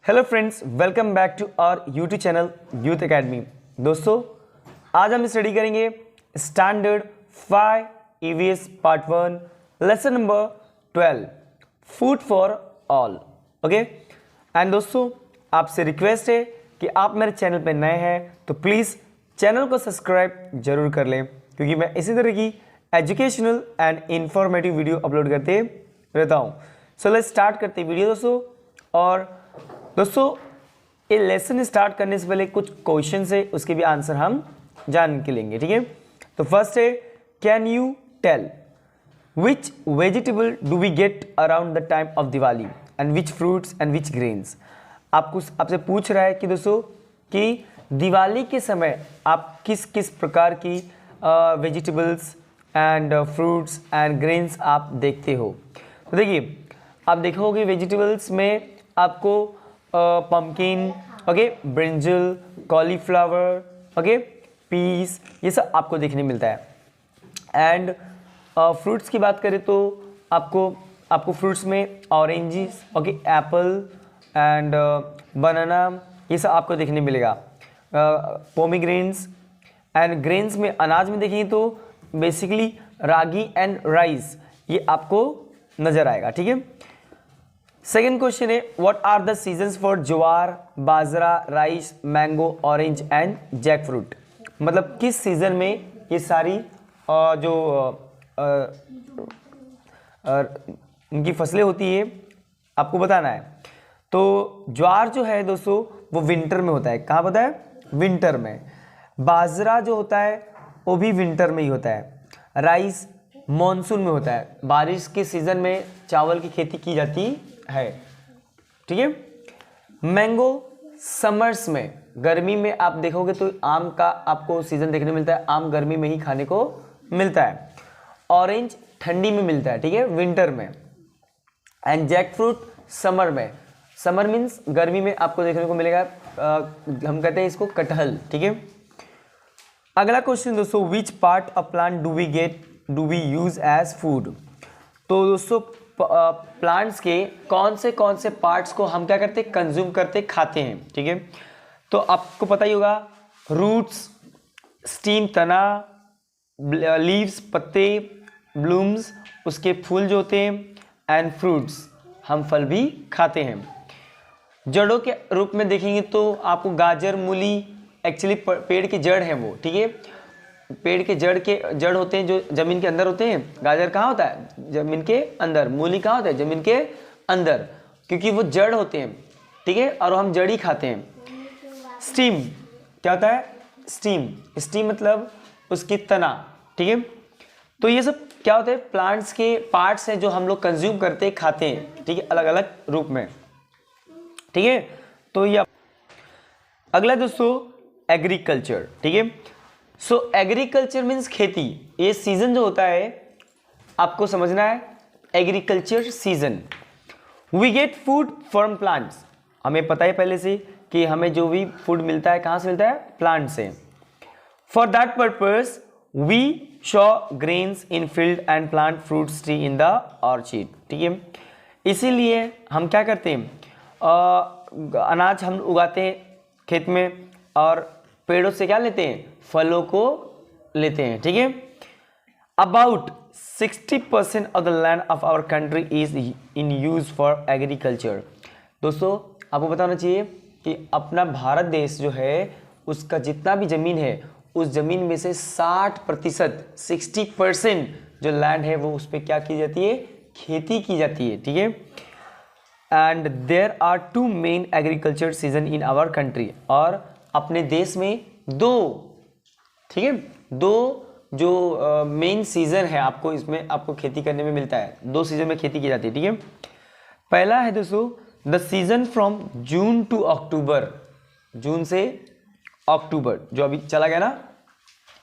Hello friends, welcome back to our YouTube channel youth academy. दोस्तों, आज हम study करेंगे standard 5 EVS part 1 lesson number 12 food for all. Okay and दोस्तों, आपसे request है कि आप मेरे चैनल पर नए हैं तो प्लीज़ चैनल को सब्सक्राइब जरूर कर लें, क्योंकि मैं इसी तरह की educational and informative video upload करते रहता हूँ। सो लेट्स स्टार्ट करते हैं वीडियो दोस्तों। और दोस्तों, ये लेसन स्टार्ट करने से पहले कुछ क्वेश्चन है, उसके भी आंसर हम जान के लेंगे, ठीक है। तो फर्स्ट है, can you tell which vegetable do we get around the time of Diwali and which fruits and which grains. आपसे पूछ रहा है कि दोस्तों कि दिवाली के समय आप किस किस प्रकार की vegetables and fruits and grains आप देखते हो। तो देखिए, आप देखोगे वेजिटेबल्स में आपको pumpkin, okay, brinjal, cauliflower, okay, peas, ये सब आपको देखने मिलता है। एंड फ्रूट्स की बात करें तो आपको फ्रूट्स में ऑरेंजेस, ओके, एप्पल एंड बनाना, ये सब आपको देखने मिलेगा। पोमीग्रेन्स एंड ग्रेन्स में, अनाज में देखेंगे तो बेसिकली रागी एंड राइस, ये आपको नजर आएगा, ठीक है। सेकेंड क्वेश्चन है, what are the seasons for jowar, bajra, rice, mango, orange and jackfruit. मतलब किस सीजन में ये सारी जो उनकी फसलें होती है आपको बताना है। तो ज्वार जो है दोस्तों वो विंटर में होता है। कहाँ होता है? विंटर में। बाजरा जो होता है वो भी विंटर में ही होता है। राइस मॉनसून में होता है, बारिश के सीजन में चावल की खेती की जाती है, ठीक है। मैंगो समर्स में, गर्मी में आप देखोगे तो आम का आपको सीजन देखने मिलता है, आम गर्मी में ही खाने को मिलता है। ऑरेंज ठंडी में मिलता है, ठीक है, विंटर में। एंड जैक फ्रूट समर में। समर मीन्स गर्मी में आपको देखने को मिलेगा, हम कहते हैं इसको कटहल, ठीक है। अगला क्वेश्चन दोस्तों, which part of plant do we use as food. तो दोस्तों, प्लांट्स के कौन से पार्ट्स को हम क्या करते हैं, कंज्यूम करते, खाते हैं, ठीक है। तो आपको पता ही होगा, रूट्स, स्टीम तना, लीव्स पत्ते, ब्लूम्स उसके फूल जो होते हैं, एंड फ्रूट्स हम फल भी खाते हैं। जड़ों के रूप में देखेंगे तो आपको गाजर, मूली, एक्चुअली पेड़ की जड़ है वो, ठीक है। पेड़ के जड़ होते हैं जो जमीन के अंदर होते हैं। गाजर कहाँ होता है? जमीन के अंदर। मूली कहाँ होता है? जमीन के अंदर, क्योंकि वो जड़ होते हैं, ठीक है, और हम जड़ ही खाते हैं। स्टीम क्या होता है? स्टीम मतलब उसकी तना, ठीक है। तो ये सब क्या होते हैं? प्लांट्स के पार्ट्स हैं जो हम लोग कंज्यूम करते खाते हैं, ठीक है, अलग अलग रूप में, ठीक है। तो ये अगला दोस्तों, एग्रीकल्चर, ठीक है। सो एग्रीकल्चर मीन्स खेती। ये सीजन जो होता है आपको समझना है, agriculture season. We get food from plants. हमें पता है पहले से कि हमें जो भी फूड मिलता है कहाँ से मिलता है? प्लांट से। For that purpose we sow grains in field and plant fruits tree in the orchard, ठीक है। इसीलिए हम क्या करते हैं, अनाज हम उगाते हैं खेत में, और पेड़ों से क्या लेते हैं? फलों को लेते हैं, ठीक है। About 60% of the land of our country is in use for agriculture. दोस्तों, आपको बताना चाहिए कि अपना भारत देश जो है उसका जितना भी जमीन है, उस जमीन में से 60%, 60% जो लैंड है वो उस पर क्या की जाती है? खेती की जाती है, ठीक है। And there are 2 main agriculture season in our country. और अपने देश में 2, ठीक है, 2 जो मेन सीजन है आपको इसमें आपको खेती करने में मिलता है। 2 सीजन में खेती की जाती है, ठीक है। पहला है दोस्तों, the season from June to October. जून से अक्टूबर जो अभी चला गया ना,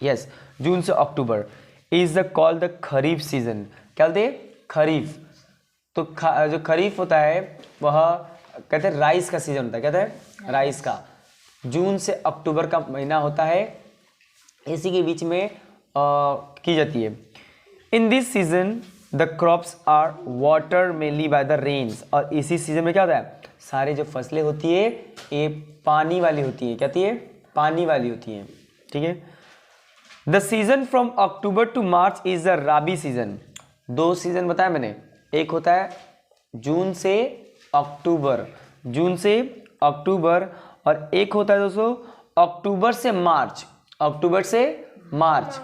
यस, जून से October is the called the kharif season. क्या बोलते हैं? खरीफ। तो जो खरीफ होता है वह कहते हैं राइस का सीजन होता है। कहते हैं राइस का। जून से अक्टूबर का महीना होता है, इसी के बीच में की जाती है। In this season the crops are water mainly by the rains. और इसी सीजन में क्या होता है? सारे जो फसलें होती है ये पानी वाली होती है, क्या होती है, पानी वाली होती है, ठीक है। The season from October to March is the rabi season. 2 season बताया मैंने, एक होता है जून से अक्टूबर, जून से अक्टूबर, और एक होता है दोस्तों अक्टूबर से मार्च, अक्टूबर से मार्च।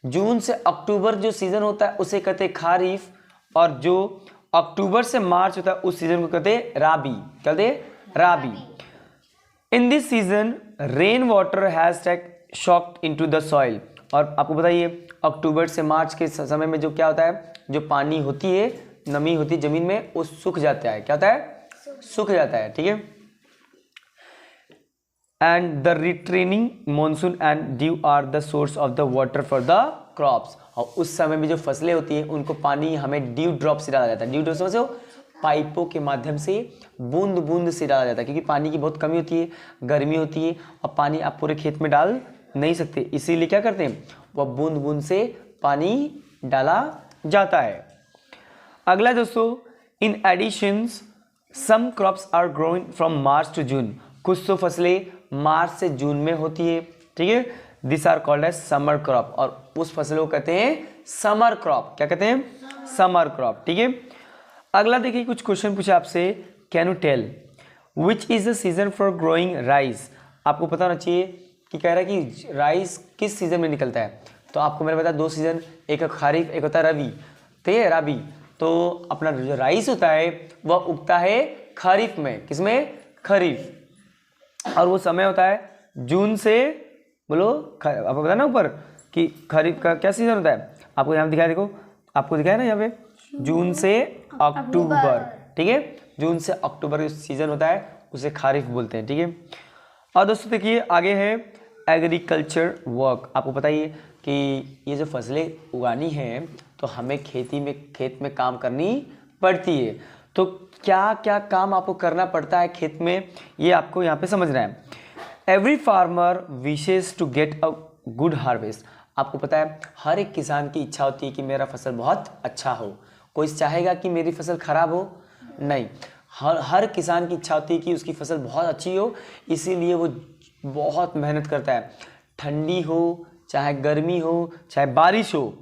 जून से अक्टूबर जो सीजन होता है उसे कहते हैं खारिफ, और जो अक्टूबर से मार्च होता है उस सीजन को कहते हैं राबी, कहते हैं rabi. In this season rain water has soaked into the soil. और आपको बताइए अक्टूबर से मार्च के समय में जो क्या होता है, जो पानी होती है, नमी होती है जमीन में, वो सूख जाता है, क्या होता है, सूख जाता है, ठीक है। And the retreating monsoon and dew are the source of the water for the crops. और उस समय में जो फसलें होती हैं उनको पानी हमें ड्यू ड्रॉप से डाला जाता है। ड्यू ड्रॉप समझते हो, पाइपों के माध्यम से बूंद बूंद से डाला जाता है, क्योंकि पानी की बहुत कमी होती है, गर्मी होती है, और पानी आप पूरे खेत में डाल नहीं सकते, इसीलिए क्या करते हैं, वह बूंद बूंद से पानी डाला जाता है। अगला दोस्तों, in addition some crops are growing from March to June. कुछ तो फसलें मार्च से जून में होती है, ठीक है, this are called as summer crop, और उस फसलों को कहते हैं समर क्रॉप, क्या कहते हैं, समर क्रॉप, ठीक है। अगला देखिए, कुछ क्वेश्चन पूछा आपसे, can you tell which is the season for growing rice. आपको पता होना चाहिए कि कह रहा है कि राइस किस सीजन में निकलता है, तो आपको मैंने बताया 2 सीजन, एक खारिफ, एक होता है रबी, ठीक है, रबी। तो अपना जो राइस होता है वह उगता है खरीफ में, किसमें, खरीफ, और वो समय होता है जून से, बोलो आपको पता ना ऊपर कि खरीफ का क्या सीजन होता है, आपको यहाँ दिखाया, देखो आपको दिखाया ना यहाँ पे, जून से अक्टूबर, ठीक है, जून से अक्टूबर का सीजन होता है उसे खरीफ बोलते हैं, ठीक है। और दोस्तों देखिए आगे है एग्रीकल्चर वर्क। आपको पता ही है कि ये जो फसलें उगानी है तो हमें खेत में काम करनी पड़ती है। तो क्या क्या काम आपको करना पड़ता है खेत में, ये आपको यहाँ पे समझना है। Every farmer wishes to get a good harvest. आपको पता है हर एक किसान की इच्छा होती है कि मेरा फसल बहुत अच्छा हो। कोई चाहेगा कि मेरी फसल खराब हो, नहीं, हर किसान की इच्छा होती है कि उसकी फसल बहुत अच्छी हो, इसीलिए वो बहुत मेहनत करता है। ठंडी हो, चाहे गर्मी हो, चाहे बारिश हो,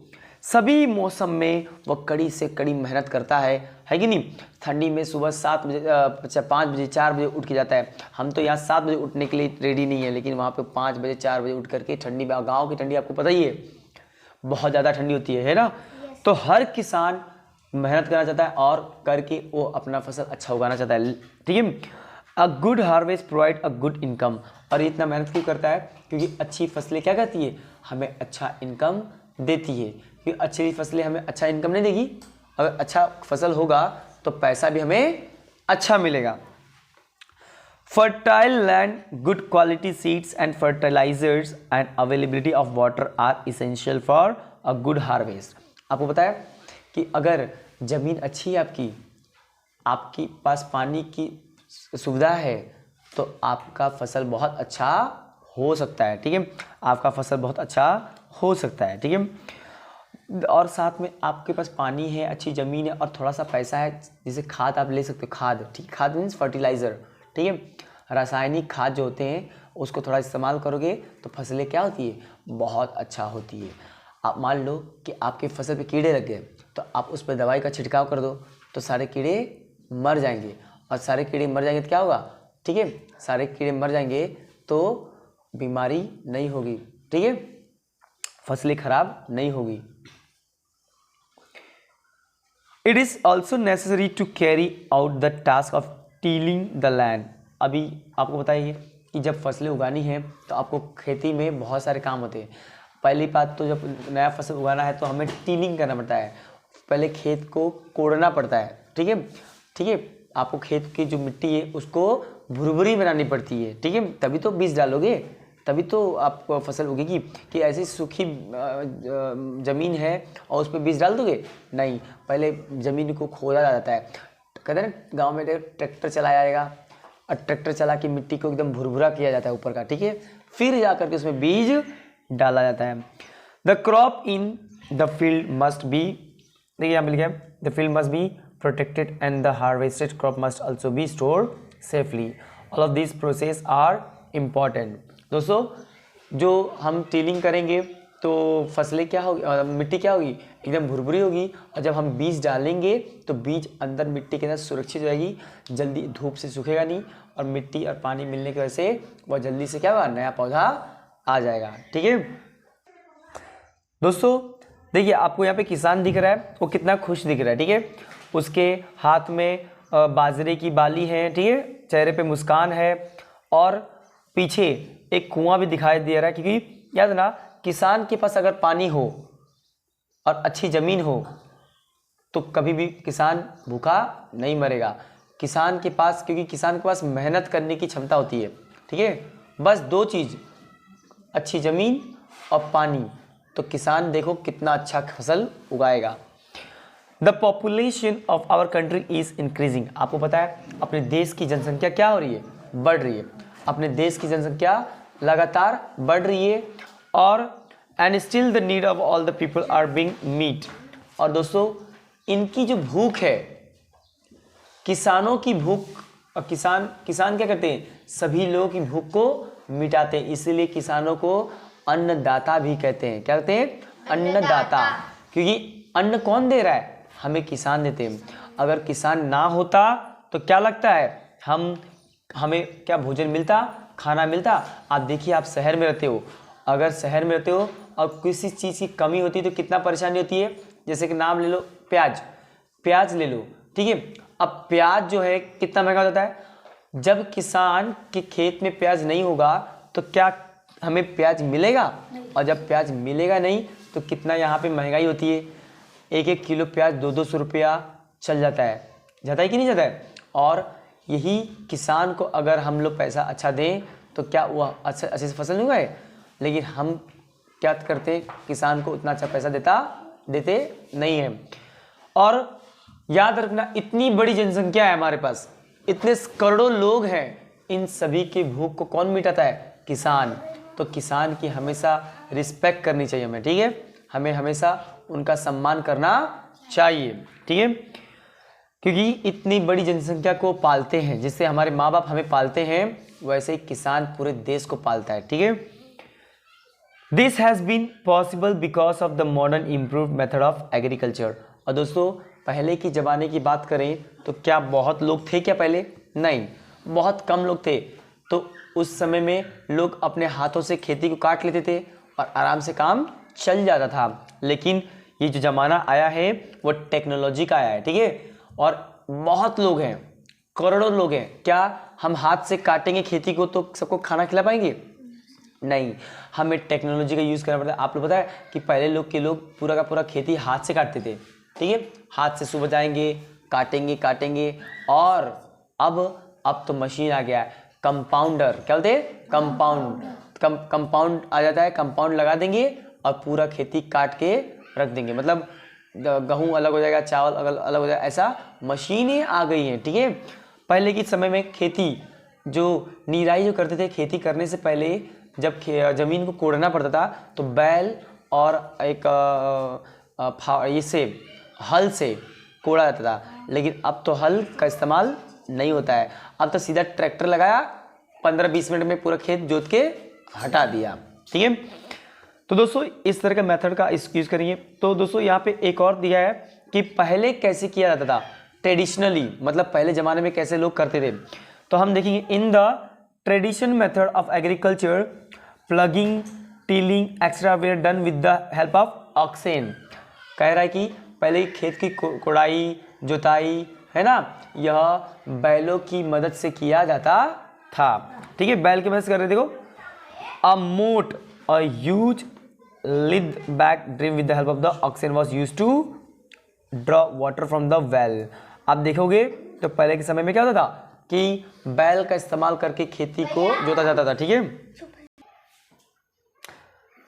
सभी मौसम में वो कड़ी से कड़ी मेहनत करता है कि नहीं। ठंडी में सुबह 7 बजे 5 बजे 4 बजे उठ के जाता है। हम तो यहाँ 7 बजे उठने के लिए रेडी नहीं है, लेकिन वहाँ पे 5 बजे 4 बजे उठ करके ठंडी में, गाँव की ठंडी आपको पता ही है बहुत ज़्यादा ठंडी होती है ना। तो हर किसान मेहनत करना चाहता है और करके वो अपना फसल अच्छा उगाना चाहता है, ठीक है। अ good harvest provide a good income. और इतना मेहनत क्यों करता है, क्योंकि अच्छी फसलें क्या करती है, हमें अच्छा इनकम देती है। क्योंकि अच्छी फसलें हमें अच्छा इनकम नहीं देगी, अगर अच्छा फसल होगा तो पैसा भी हमें अच्छा मिलेगा। Fertile land, good quality seeds and fertilizers and availability of water are essential for a good harvest. आपको पता है कि अगर ज़मीन अच्छी है आपकी पास पानी की सुविधा है तो आपका फसल बहुत अच्छा हो सकता है, ठीक है, आपका फसल बहुत अच्छा हो सकता है, ठीक है। और साथ में आपके पास पानी है, अच्छी ज़मीन है और थोड़ा सा पैसा है, जैसे खाद आप ले सकते हो, खाद, ठीक, खाद मीन्स फर्टिलाइज़र, ठीक है, रासायनिक खाद जो होते हैं उसको थोड़ा इस्तेमाल करोगे तो फसलें क्या होती है, बहुत अच्छा होती है। आप मान लो कि आपके फसल पे कीड़े लग गए तो आप उस पर दवाई का छिड़काव कर दो तो सारे कीड़े मर जाएंगे, और सारे कीड़े मर जाएंगे तो क्या होगा, ठीक है, सारे कीड़े मर जाएंगे तो बीमारी नहीं होगी, ठीक है, फसलें खराब नहीं होगी। It is also necessary to carry out the task of tilling the land. अभी आपको बताइए कि जब फसलें उगानी है तो आपको खेती में बहुत सारे काम होते हैं। पहली बात तो जब नया फसल उगाना है तो हमें टीलिंग करना पड़ता है, पहले खेत को कोड़ना पड़ता है, ठीक है, ठीक है, आपको खेत की जो मिट्टी है उसको भुरभुरी बनानी पड़ती है, ठीक है, तभी तो बीज डालोगे, तभी तो आपको फसल उगेगी। कि ऐसी सूखी ज़मीन है और उस पर बीज डाल दोगे, नहीं, पहले ज़मीन को खोदा जाता है, कहते हैं ना गाँव में ट्रैक्टर चलाया जाएगा और ट्रैक्टर चला के मिट्टी को एकदम भुरभुरा किया जाता है ऊपर का, ठीक है, फिर जाकर के उसमें बीज डाला जाता है। The crop in the field must be, देखिए यहाँ पे लिखा है the field must be protected and the harvested crop must also be store safely. All of this process are important. दोस्तों जो हम टिलिंग करेंगे तो फसलें क्या होगी, मिट्टी क्या होगी, एकदम भुरभुरी होगी, और जब हम बीज डालेंगे तो बीज अंदर मिट्टी के अंदर सुरक्षित हो जाएगी, जल्दी धूप से सूखेगा नहीं, और मिट्टी और पानी मिलने की वजह से वह जल्दी से क्या होगा, नया पौधा आ जाएगा। ठीक है दोस्तों, देखिए आपको यहाँ पे किसान दिख रहा है, वो कितना खुश दिख रहा है। ठीक है, उसके हाथ में बाजरे की बाली है, ठीक है, चेहरे पे मुस्कान है, और पीछे एक कुआं भी दिखाई दे रहा है, क्योंकि याद ना, किसान के पास अगर पानी हो और अच्छी ज़मीन हो तो कभी भी किसान भूखा नहीं मरेगा। किसान के पास, क्योंकि किसान के पास मेहनत करने की क्षमता होती है। ठीक है, बस दो चीज़, अच्छी ज़मीन और पानी, तो किसान देखो कितना अच्छा फसल उगाएगा। The population of our country is increasing. आपको पता है अपने देश की जनसंख्या क्या हो रही है, बढ़ रही है। अपने देश की जनसंख्या लगातार बढ़ रही है, और and still the need of all the people are being meet. और दोस्तों इनकी जो भूख है, किसानों की भूख, और किसान क्या करते हैं, सभी लोगों की भूख को मिटाते हैं, इसीलिए किसानों को अन्नदाता भी कहते हैं। क्या कहते हैं, अन्नदाता, क्योंकि अन्न कौन दे रहा है, हमें किसान देते हैं। अगर किसान ना होता तो क्या लगता है, हमें क्या भोजन मिलता, खाना मिलता। आप देखिए, आप शहर में रहते हो, अगर शहर में रहते हो और किसी चीज़ की कमी होती है तो कितना परेशानी होती है। जैसे कि नाम ले लो, प्याज ले लो, ठीक है। अब प्याज जो है कितना महंगा होता है। जब किसान के खेत में प्याज नहीं होगा तो क्या हमें प्याज मिलेगा, और जब प्याज मिलेगा नहीं तो कितना यहाँ पे महंगाई होती है। एक एक किलो प्याज 200-200 रुपया चल जाता है कि नहीं जाता है। और यही किसान को अगर हम लोग पैसा अच्छा दें तो क्या वह अच्छे से फसल नहीं उगाए। लेकिन हम क्या करते, किसान को उतना अच्छा पैसा देते नहीं है। और याद रखना, इतनी बड़ी जनसंख्या है हमारे पास, इतने करोड़ों लोग हैं, इन सभी की भूख को कौन मिटाता है, किसान। तो किसान की हमेशा रिस्पेक्ट करनी चाहिए हमें, ठीक है। हमें हमेशा उनका सम्मान करना चाहिए, ठीक है, क्योंकि इतनी बड़ी जनसंख्या को पालते हैं, जिससे हमारे माँ बाप हमें पालते हैं, वैसे ही किसान पूरे देश को पालता है, ठीक है। This has been possible because of the modern improved method of agriculture. और दोस्तों पहले की ज़माने की बात करें तो क्या बहुत लोग थे क्या पहले, नहीं, बहुत कम लोग थे। तो उस समय में लोग अपने हाथों से खेती को काट लेते थे और आराम से काम चल जाता था। लेकिन ये जो ज़माना आया है वो टेक्नोलॉजी का आया है, ठीक है। और बहुत लोग हैं, करोड़ों लोग हैं, क्या हम हाथ से काटेंगे खेती को तो सबको खाना खिला पाएंगे, नहीं, हमें टेक्नोलॉजी का यूज़ करना पड़ता है। आप लोग पता है कि पहले लोग पूरा का पूरा खेती हाथ से काटते थे, ठीक है, हाथ से सुबह जाएंगे काटेंगे। और अब तो मशीन आ गया है, कंपाउंडर, क्या बोलते हैं, कंपाउंड आ जाता है, कंपाउंड लगा देंगे और पूरा खेती काट के रख देंगे। मतलब गेहूँ अलग हो जाएगा, चावल अलग हो जाएगा, ऐसा मशीनें आ गई हैं, ठीक है। पहले के समय में खेती जो निराई जो करते थे, खेती करने से पहले जब ज़मीन को कोड़ना पड़ता था तो बैल और एक हल से कोड़ा जाता था। लेकिन अब तो हल का इस्तेमाल नहीं होता है, अब तो सीधा ट्रैक्टर लगाया, 15-20 मिनट में पूरा खेत जोत के हटा दिया, ठीक है। तो दोस्तों इस तरह का मेथड का यूज़ करेंगे। तो दोस्तों यहाँ पे एक और दिया है कि पहले कैसे किया जाता था, ट्रेडिशनली, मतलब पहले ज़माने में कैसे लोग करते थे। तो हम देखेंगे, in the tradition method of agriculture ploughing, tilling extra were done with the help of oxen. कह रहा है कि पहले खेत की कोड़ाई, जुताई, है ना, यह बैलों की मदद से किया जाता था, ठीक है, बैल की मदद से कर रहे। देखो, a moat a huge leather bag drawn with the help of the oxen was used to draw water from the well. आप देखोगे तो पहले के समय में क्या होता था कि बैल का इस्तेमाल करके खेती को जोता जाता था, ठीक है।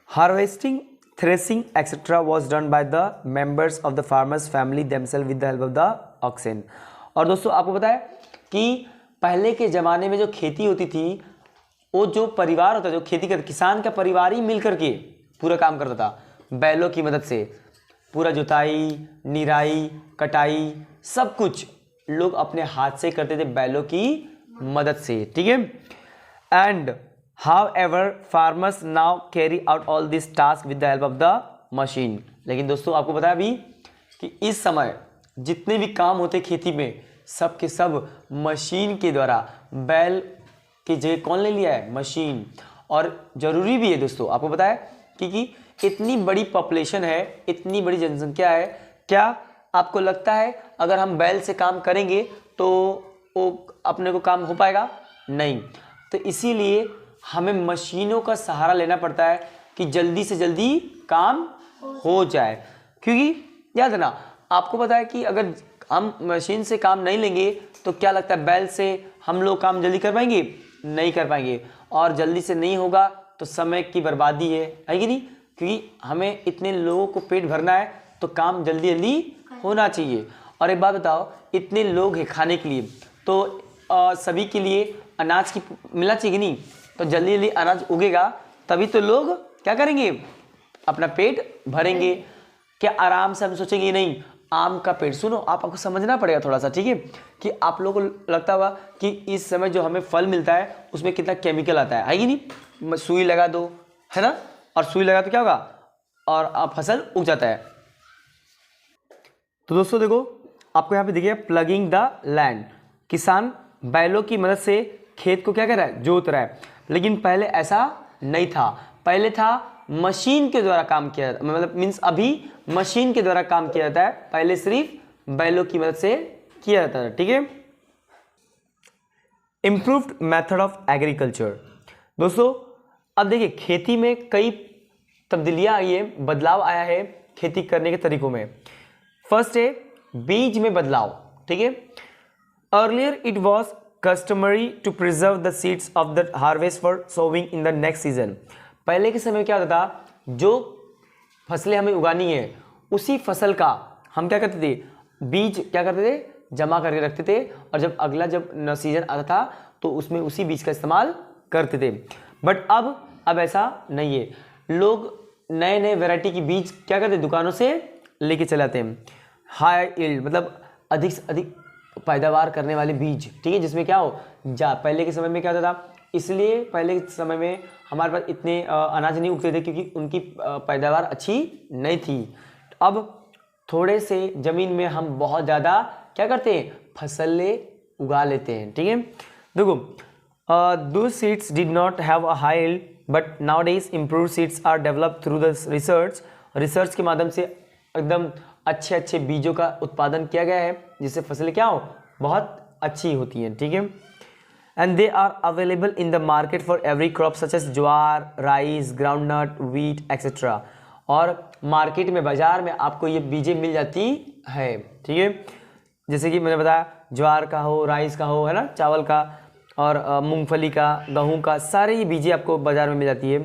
Harvesting, threshing etcetera was done by the members of the farmers family themselves with the help of the oxen. और दोस्तों आपको पता है कि पहले के ज़माने में जो खेती होती थी, वो जो परिवार होता है, जो खेती करता, किसान का परिवार ही मिल करके पूरा काम करता था। बैलों की मदद से पूरा जुताई, निराई, कटाई, सब कुछ लोग अपने हाथ से करते थे बैलों की मदद से, ठीक है। And how ever farmers now carry out all this task with the help of the machine. लेकिन दोस्तों आपको पता है अभी कि इस समय जितने भी काम होते खेती में सब के सब मशीन के द्वारा, बैल की जगह कौन ले लिया है? मशीन। और ज़रूरी भी है दोस्तों, आपको पता है क्योंकि इतनी बड़ी पॉपुलेशन है, इतनी बड़ी जनसंख्या है, क्या आपको लगता है अगर हम बैल से काम करेंगे तो वो अपने को काम हो पाएगा? नहीं। तो इसीलिए हमें मशीनों का सहारा लेना पड़ता है कि जल्दी से जल्दी काम हो जाए। क्योंकि याद है ना, आपको पता है कि अगर हम मशीन से काम नहीं लेंगे तो क्या लगता है बैल से हम लोग काम जल्दी कर पाएंगे? नहीं कर पाएंगे। और जल्दी से नहीं होगा तो समय की बर्बादी है कि नहीं? क्योंकि हमें इतने लोगों को पेट भरना है तो काम जल्दी जल्दी होना चाहिए। और एक बात बताओ, इतने लोग हैं खाने के लिए तो सभी के लिए अनाज की मिलना चाहिए कि नहीं? तो जल्दी जल्दी अनाज उगेगा तभी तो लोग क्या करेंगे? अपना पेट भरेंगे। क्या आराम से हम सोचेंगे नहीं आम का पेड़? सुनो, आपको समझना पड़ेगा थोड़ा सा, ठीक है, कि आप लोगों को लगता होगा कि इस समय जो हमें फल मिलता है उसमें कितना केमिकल आता है कि नहीं? सुई लगा दो, है ना, और सुई लगा तो क्या होगा? और फसल उग जाता है। तो दोस्तों देखो, आपको यहाँ पे देखिए प्लगिंग द लैंड, किसान बैलों की मदद से खेत को क्या कर रहा है? जोत रहा है। लेकिन पहले ऐसा नहीं था, पहले था मशीन के द्वारा काम किया जाता, मतलब मीन्स अभी मशीन के द्वारा काम किया जाता है, पहले सिर्फ बैलों की मदद से किया जाता था, ठीक है। Improved method of agriculture. दोस्तों अब देखिए खेती में कई तब्दीलियां आई है, बदलाव आया है खेती करने के तरीकों में। फर्स्ट है बीज में बदलाव, ठीक है। Earlier it was customary to preserve the seeds of the harvest for sowing in the next season. पहले के समय में क्या होता था, जो फसलें हमें उगानी है उसी फसल का हम क्या करते थे? बीज क्या करते थे? जमा करके रखते थे, और जब अगला सीजन आता था तो उसमें उसी बीज का इस्तेमाल करते थे। बट अब ऐसा नहीं है, लोग नए नए वैरायटी की बीज क्या करते हैं? दुकानों से लेके चले आते हैं। हाई यील्ड मतलब अधिक से अधिक पैदावार करने वाले बीज, ठीक है, जिसमें क्या हो पहले के समय में क्या होता था, इसलिए पहले के समय में हमारे पास इतने अनाज नहीं उगते थे क्योंकि उनकी पैदावार अच्छी नहीं थी। अब थोड़े से ज़मीन में हम बहुत ज़्यादा क्या करते हैं? फसलें उगा लेते हैं, ठीक है। देखो, those seeds did not have a high yield but nowadays improved seeds are developed through the research के माध्यम से एकदम अच्छे अच्छे बीजों का उत्पादन किया गया है जिससे फसलें क्या हो? बहुत अच्छी होती हैं, ठीक है। And they are available in the market for every crop such as jowar, rice, groundnut, wheat etcetera. और मार्केट में, बाजार में आपको ये बीजें मिल जाती है, ठीक है। जैसे कि मैंने बताया ज्वार का हो, राइस का हो, है ना, चावल का, और मूंगफली का, गेहूं का, सारे ये बीजें आपको बाजार में मिल जाती है।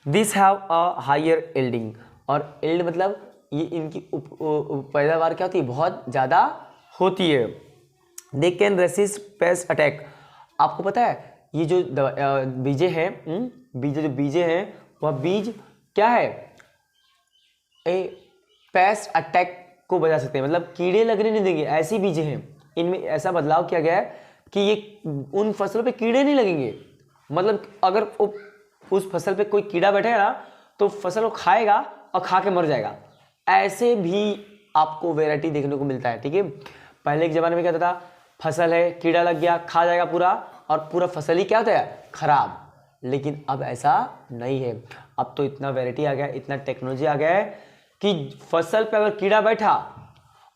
This have a higher yielding, और यील्ड मतलब ये इनकी पैदावार क्या होती है? बहुत ज़्यादा होती है। They can resist pest attack. आपको पता है ये जो बीजें हैं, जो बीजें हैं वह बीज क्या है? पेस्ट अटैक को बचा सकते हैं, मतलब कीड़े लगने नहीं देंगे, ऐसी बीजें हैं। इनमें ऐसा बदलाव किया गया है कि ये उन फसलों पे कीड़े नहीं लगेंगे। मतलब अगर उस फसल पे कोई कीड़ा बैठेगा ना तो फसल को खाएगा और खा के मर जाएगा। ऐसे भी आपको वैरायटी देखने को मिलता है, ठीक है। पहले के ज़माने में क्या होता था? फसल है, कीड़ा लग गया, खा जाएगा पूरा, और पूरा फसल ही क्या होता है? खराब। लेकिन अब ऐसा नहीं है, अब तो इतना वैरायटी आ गया, इतना टेक्नोलॉजी आ गया है कि फसल पे अगर कीड़ा बैठा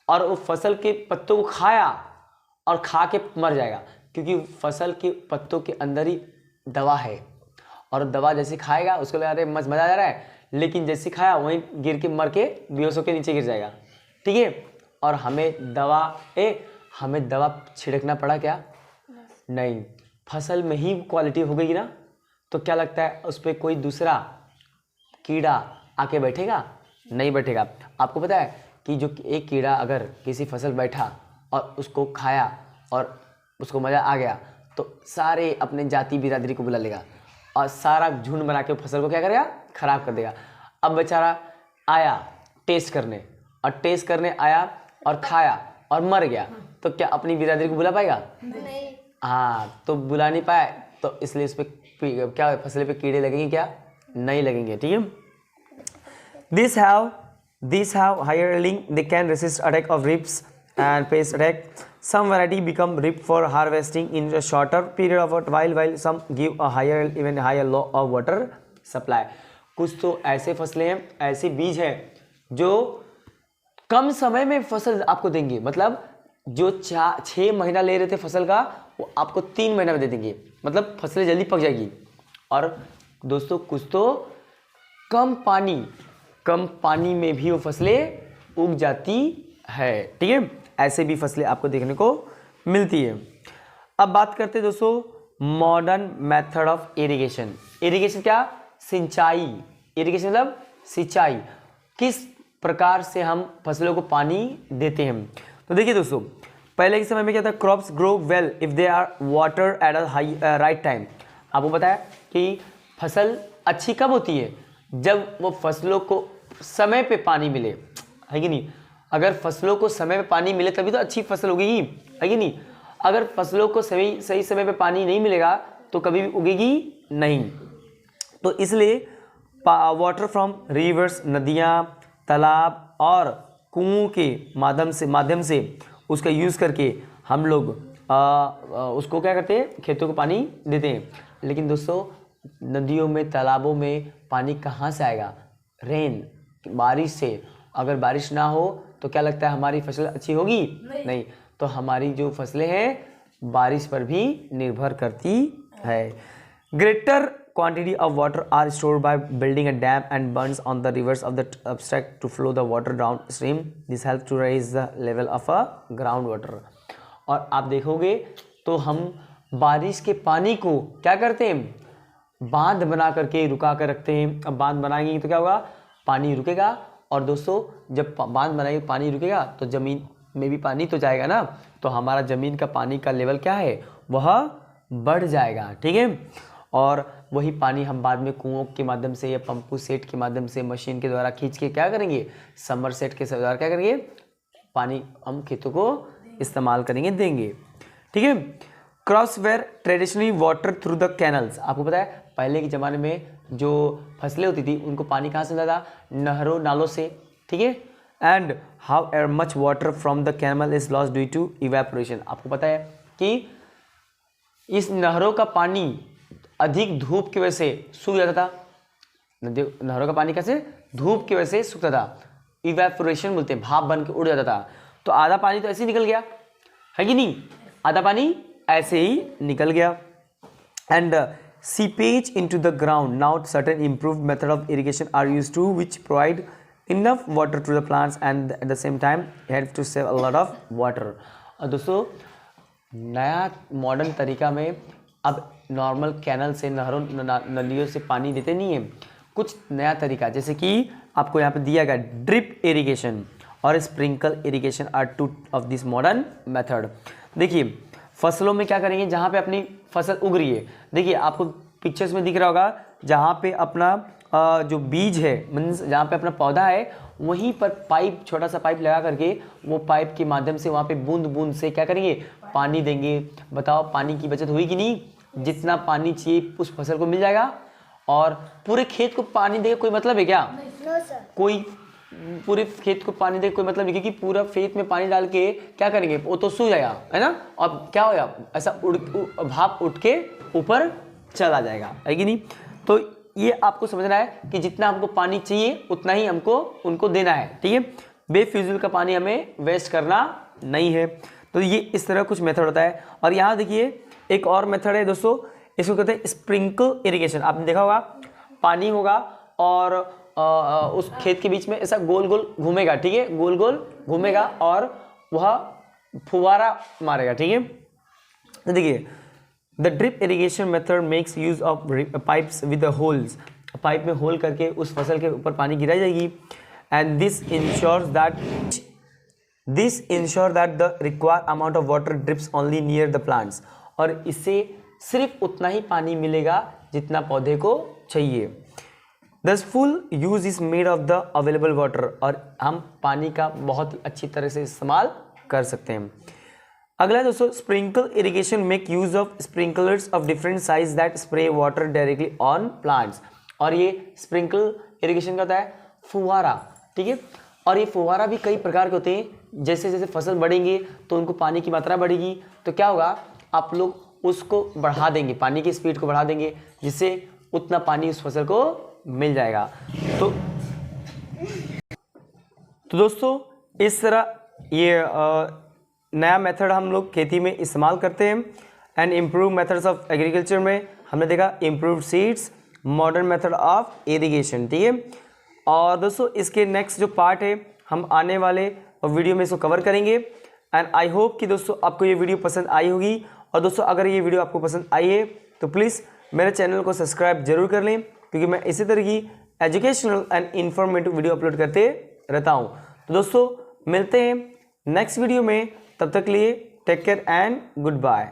और वो फसल के पत्तों को खाया और खा के मर जाएगा, क्योंकि फसल के पत्तों के अंदर ही दवा है, और दवा जैसे खाएगा उसको लगा रहे मजा आ रहा है, लेकिन जैसे खाया वहीं गिर के मर के बेहोश होकर नीचे गिर जाएगा, ठीक है। और हमें दवा छिड़कना पड़ा क्या? नहीं, फसल में ही क्वालिटी हो गई ना, तो क्या लगता है उस पर कोई दूसरा कीड़ा आके बैठेगा? नहीं बैठेगा। आपको पता है कि जो एक कीड़ा अगर किसी फसल बैठा और उसको खाया और उसको मज़ा आ गया तो सारे अपने जाति बिरादरी को बुला लेगा और सारा झुंड बना के फसल को क्या करेगा? खराब कर देगा। अब बेचारा आया टेस्ट करने आया और खाया और मर गया, तो क्या अपनी बिरादरी को बुला पाएगा? नहीं। हाँ, तो बुला नहीं पाए तो इसलिए उस पर क्या फसल पे कीड़े लगेंगे क्या? नहीं लगेंगे, ठीक है। These have higher yielding. They can resist attack of rips and pest attack. Some variety become rip for harvesting in a shorter period of while some give a higher even higher low of water supply. कुछ तो ऐसे फसलें हैं, ऐसे बीज हैं जो कम समय में फसल आपको देंगे, मतलब जो 6 महीना ले रहे थे फसल का वो आपको 3 महीना में दे देंगे, मतलब फसलें जल्दी पक जाएगी। और दोस्तों कुछ तो कम पानी में भी वो फसलें उग जाती है, ठीक है। ऐसे भी फसलें आपको देखने को मिलती है। अब बात करते हैं दोस्तों modern method of irrigation. Irrigation क्या? सिंचाई। इरिगेशन मतलब सिंचाई, किस प्रकार से हम फसलों को पानी देते हैं। तो देखिए दोस्तों, पहले के समय में क्या था, crops grow well if they are water at a right time. आपको पता है कि फसल अच्छी कब होती है? जब वो फसलों को समय पे पानी मिले, है कि नहीं। अगर फसलों को समय पे पानी मिले तभी तो अच्छी फसल उगेगी, है कि नहीं। अगर फसलों को सही समय पे पानी नहीं मिलेगा तो कभी भी उगेगी नहीं। तो इसलिए वाटर फ्रॉम रिवर्स, नदियाँ, तालाब और कुओं के माध्यम से उसका यूज़ करके हम लोग उसको क्या करते हैं, खेतों को पानी देते हैं। लेकिन दोस्तों नदियों में, तालाबों में पानी कहाँ से आएगा? रेन, बारिश से। अगर बारिश ना हो तो क्या लगता है हमारी फसल अच्छी होगी? नहीं। तो हमारी जो फसलें हैं बारिश पर भी निर्भर करती है। Greater quantity of water are stored by building a dam and bunds on the rivers of the obstruct to flow the water downstream. This helps to raise the level of a groundwater. और आप देखोगे तो हम बारिश के पानी को क्या करते हैं, बांध बना करके रुका कर रखते हैं। अब बांध बनाएंगे तो क्या होगा, पानी रुकेगा। और दोस्तों जब बांध बनाएंगे पानी रुकेगा तो ज़मीन में भी पानी तो जाएगा ना, तो हमारा ज़मीन का पानी का लेवल क्या है, वह बढ़ जाएगा, ठीक है। और वही पानी हम बाद में कुओं के माध्यम से या पंपू सेट के माध्यम से मशीन के द्वारा खींच के क्या करेंगे, समर सेट के द्वारा क्या करेंगे, पानी हम खेतों को इस्तेमाल करेंगे, देंगे, ठीक है। Crops were traditionally water through the canals. आपको पता है पहले के ज़माने में जो फसलें होती थी उनको पानी कहाँ से मिलता था, नहरों नालों से, ठीक है। And how uh much water from the canal is lost due to evaporation. आपको पता है कि इस नहरों का पानी अधिक धूप की वजह से सूख जाता था। नहरों का पानी कैसे, धूप की वजह से सूखता था, इवेपोरेशन बोलते हैं, भाप बन के उड़ जाता था। तो आधा पानी तो ऐसे ही निकल गया, है कि नहीं, आधा पानी ऐसे ही निकल गया। And seepage into the ground. Now certain improved method of irrigation are used too, which provide enough water to the plants and at the same time help to save a lot of water. और दोस्तों नया modern तरीका में अब normal canal से, नहरों नलियों से पानी देते नहीं है, कुछ नया तरीका, जैसे कि आपको यहाँ पे दिया गया ड्रिप इरिगेशन और sprinkle irrigation are two of this modern method. देखिए फसलों में क्या करेंगे, जहाँ पे अपनी फसल उग रही है, देखिए आपको पिक्चर्स में दिख रहा होगा, जहाँ पे अपना जो बीज है, मीन्स जहाँ पे अपना पौधा है, वहीं पर पाइप, छोटा सा पाइप लगा करके वो पाइप के माध्यम से वहाँ पे बूंद बूंद से क्या करेंगे, पानी देंगे। बताओ पानी की बचत हुई कि नहीं? जितना पानी चाहिए उस फसल को मिल जाएगा। और पूरे खेत को पानी देगा कोई मतलब है क्या? कोई पूरे खेत को पानी दे कोई मतलब नहीं, क्योंकि पूरा खेत में पानी डाल के क्या करेंगे, वो तो सूख जाएगा, है ना। अब क्या होगा, ऐसा भाप उठ के ऊपर चला जाएगा, है कि नहीं। तो ये आपको समझना है कि जितना हमको पानी चाहिए उतना ही हमको उनको देना है, ठीक है। बेफिजूल का पानी हमें वेस्ट करना नहीं है। तो ये इस तरह कुछ मेथड होता है। और यहाँ देखिए एक और मेथड है दोस्तों, इसको कहते हैं स्प्रिंकल इरिगेशन। आपने देखा होगा पानी होगा और उस खेत के बीच में ऐसा गोल गोल घूमेगा, ठीक है, गोल गोल घूमेगा और वह फुवारा मारेगा, ठीक है। तो देखिए the drip irrigation method makes use of pipes with holes. Pipe में होल करके उस फसल के ऊपर पानी गिराई जाएगी। And this ensures that the required amount of water drips only near the plants. और इससे सिर्फ उतना ही पानी मिलेगा जितना पौधे को चाहिए। Thus full use is made of the available water। और हम पानी का बहुत ही अच्छी तरह से इस्तेमाल कर सकते हैं। अगला है दोस्तों, sprinkle irrigation make use of sprinklers of different size that spray water directly on plants. और ये स्प्रिंकल इरिगेशन का होता है फुहारा, ठीक है। और ये फुहारा भी कई प्रकार के होते हैं। जैसे जैसे फसल बढ़ेंगे तो उनको पानी की मात्रा बढ़ेगी, तो क्या होगा, आप लोग उसको बढ़ा देंगे, पानी की स्पीड को बढ़ा देंगे, जिससे उतना पानी उस फसल को मिल जाएगा। तो दोस्तों इस तरह ये नया मेथड हम लोग खेती में इस्तेमाल करते हैं। And improve methods of agriculture में हमने देखा improve seeds, modern method of irrigation, ठीक है। और दोस्तों इसके नेक्स्ट जो पार्ट है हम आने वाले वीडियो में इसको कवर करेंगे। एंड आई होप कि दोस्तों आपको ये वीडियो पसंद आई होगी। और दोस्तों अगर ये वीडियो आपको पसंद आई है तो प्लीज़ मेरे चैनल को सब्सक्राइब जरूर कर लें, क्योंकि मैं इसी तरह की educational and informative video upload करते रहता हूँ। तो दोस्तों मिलते हैं नेक्स्ट वीडियो में, तब तक के लिए take care and good bye.